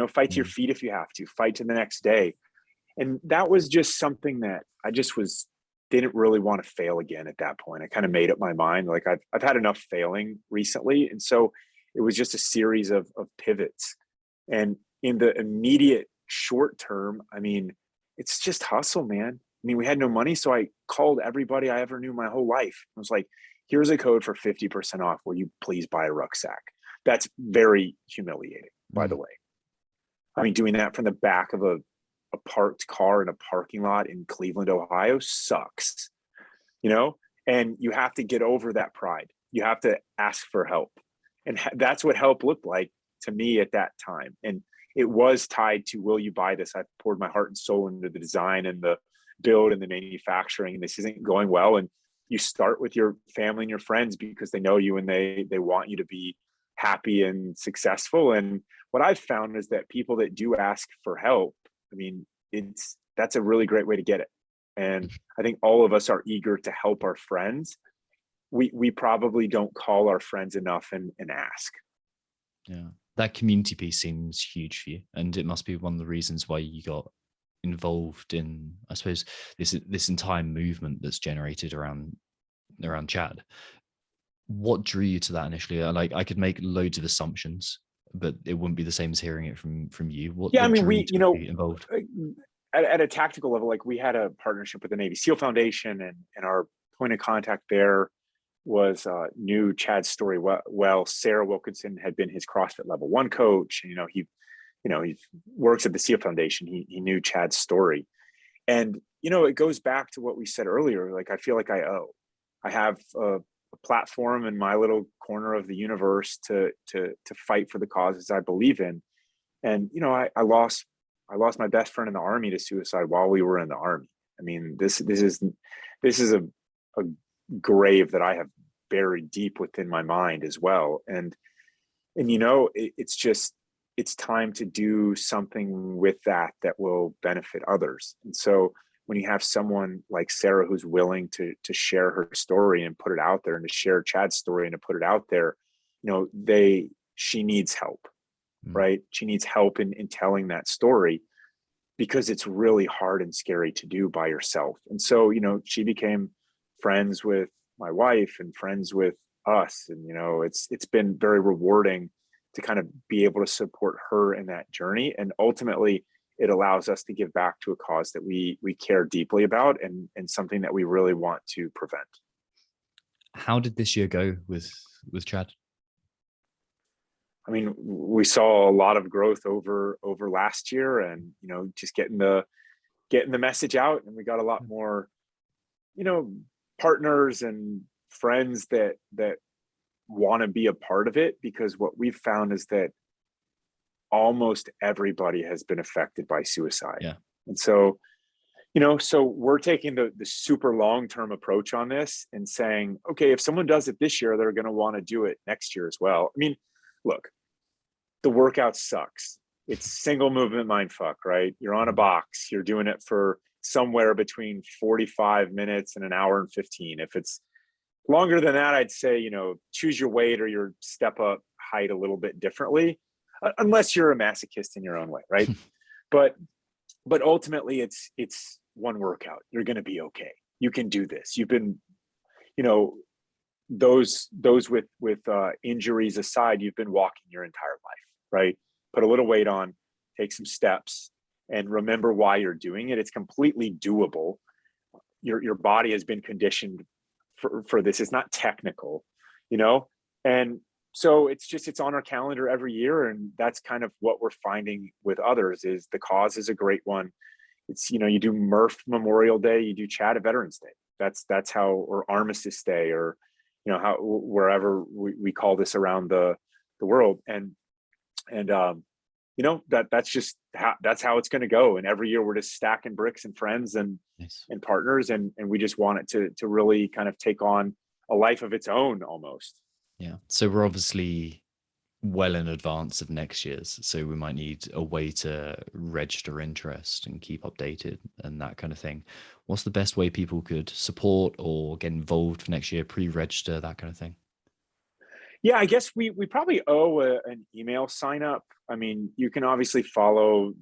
Fight to your feet if you have to, fight to the next day. And that was just something that I just didn't really want to fail again at that point. I kind of made up my mind, like I've had enough failing recently. And so it was just a series of pivots. And in the immediate short term, I mean, it's just hustle, man. I mean, we had no money. So I called everybody I ever knew my whole life. I was like, here's a code for 50% off. Will you please buy a rucksack? That's very humiliating, by the way. I mean, doing that from the back of a parked car in a parking lot in Cleveland, Ohio sucks, and you have to get over that pride. You have to ask for help. And that's what help looked like to me at that time. And it was tied to, will you buy this? I poured my heart and soul into the design and the build and the manufacturing, and this isn't going well. And you start with your family and your friends because they know you and they want you to be happy and successful. And what I've found is that people that do ask for help, I mean, that's a really great way to get it. And I think all of us are eager to help our friends. We probably don't call our friends enough and ask. Yeah. That community piece seems huge for you. And it must be one of the reasons why you got involved in, I suppose, this entire movement that's generated around Chad. What drew you to that initially? Like, I could make loads of assumptions, but it wouldn't be the same as hearing it from you. What drew you to be involved? At a tactical level, like we had a partnership with the Navy SEAL Foundation, and our point of contact there was knew Chad's story well. Sarah Wilkinson had been his CrossFit level 1 coach. And, he works at the SEAL Foundation. He knew Chad's story. And, it goes back to what we said earlier. Like, I feel like I have a platform in my little corner of the universe to fight for the causes I believe in. And, I lost my best friend in the Army to suicide while we were in the Army. I mean, this is a grave that I have buried deep within my mind as well. And it's time to do something with that will benefit others. And so when you have someone like Sarah who's willing to share her story and put it out there, and to share Chad's story and to put it out there, she needs help, right? She needs help in telling that story, because it's really hard and scary to do by yourself. And so, she became friends with my wife and friends with us. And, it's been very rewarding to kind of be able to support her in that journey. And ultimately, it allows us to give back to a cause that we care deeply about, and something that we really want to prevent. How did this year go with Chad? I mean, we saw a lot of growth over last year, and, just getting the message out. And we got a lot more, partners and friends that want to be a part of it, because what we've found is that almost everybody has been affected by suicide. Yeah. And so, so we're taking the super long-term approach on this and saying, okay, if someone does it this year, they're going to want to do it next year as well. I mean, look, the workout sucks. It's single movement mindfuck, right? You're on a box. You're doing it for somewhere between 45 minutes and an hour and 15. If it's longer than that, I'd say, choose your weight or your step up height a little bit differently, unless you're a masochist in your own way, right? but ultimately, it's one workout. You're going to be okay. You can do this. You've been, those with injuries aside, you've been walking your entire life, right? Put a little weight on, take some steps, and remember why you're doing it. It's completely doable. Your body has been conditioned for this. It's not technical, and so it's on our calendar every year. And that's kind of what we're finding with others, is the cause is a great one. It's, you do Murph Memorial Day, you do Chad at Veterans Day. That's how, or Armistice Day, or, how, wherever we call this around the world. And that's how it's going to go. And every year we're just stacking bricks and friends and partners. And we just want it to really kind of take on a life of its own almost. Yeah. So we're obviously well in advance of next year's. So we might need a way to register interest and keep updated and that kind of thing. What's the best way people could support or get involved for next year, pre-register, that kind of thing? Yeah, I guess we probably owe an email sign up. I mean, you can obviously follow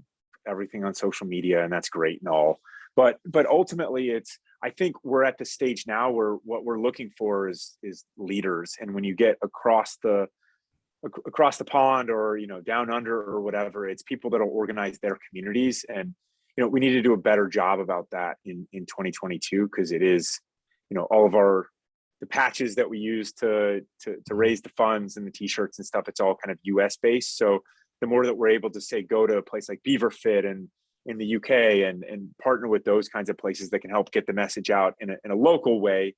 everything on social media, and that's great and all. But ultimately, it's, I think we're at the stage now where what we're looking for is leaders. And when you get across the pond, or down under, or whatever, it's people that'll organize their communities. And we need to do a better job about that in 2022, because it is, all of the patches that we use to raise the funds, and the t-shirts and stuff, it's all kind of US based. So the more that we're able to, say, go to a place like Beaver Fit and in the UK, and partner with those kinds of places that can help get the message out in a local way,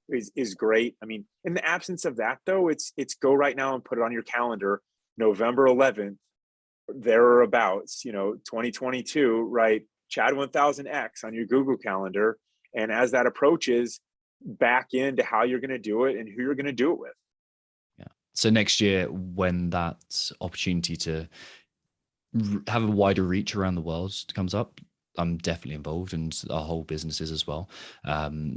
is great. I mean, in the absence of that, though, it's go right now and put it on your calendar, November 11th, thereabouts, 2022, right? Chad 1000X on your Google Calendar. And as that approaches, back into how you're going to do it and who you're going to do it with. Yeah. So next year, when that opportunity to have a wider reach around the world comes up, I'm definitely involved, and our whole businesses as well.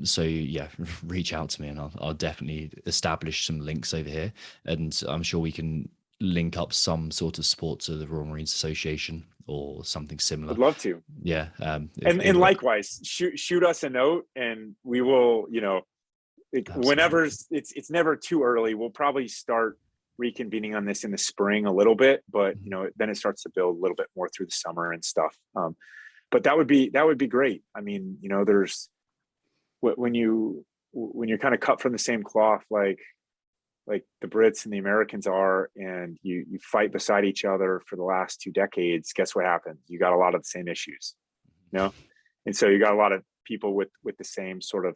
So yeah, reach out to me, and I'll definitely establish some links over here, and I'm sure we can link up some sort of support to the Royal Marines Association or something similar. I'd love to. Yeah. And likewise, shoot us a note, and we will, whenever it's never too early. We'll probably start reconvening on this in the spring a little bit, but then it starts to build a little bit more through the summer and stuff. But that would be great. I mean, there's when you're kind of cut from the same cloth, like the Brits and the Americans are, and you fight beside each other for the last 2 decades. Guess what happened? You got a lot of the same issues, and so you got a lot of people with the same sort of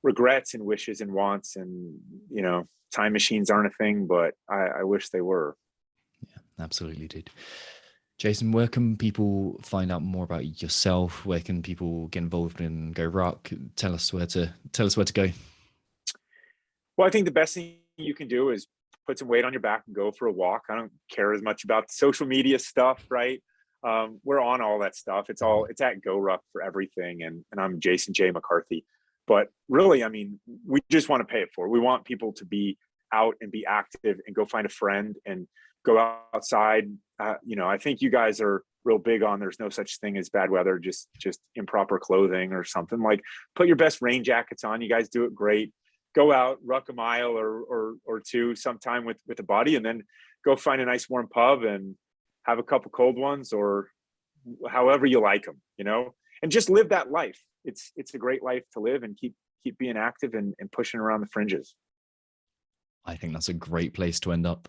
regrets and wishes and wants. And time machines aren't a thing, but I wish they were. Yeah, absolutely, dude. Jason, where can people find out more about yourself? Where can people get involved in GORUCK? Tell us where to go. Well, I think the best thing you can do is put some weight on your back and go for a walk. I don't care as much about social media stuff, right? We're on all that stuff. It's at GORUCK for everything. And I'm Jason J. McCarthy. But really, I mean, we just want to pay it forward. We want people to be out and be active and go find a friend and go outside. I think you guys are real big on there's no such thing as bad weather, just improper clothing or something. Like, put your best rain jackets on. You guys do it great. Go out, ruck a mile or two sometime with a buddy, and then go find a nice warm pub and have a couple cold ones, or however you like them, and just live that life. It's a great life to live, and keep being active and pushing around the fringes. I think that's a great place to end up.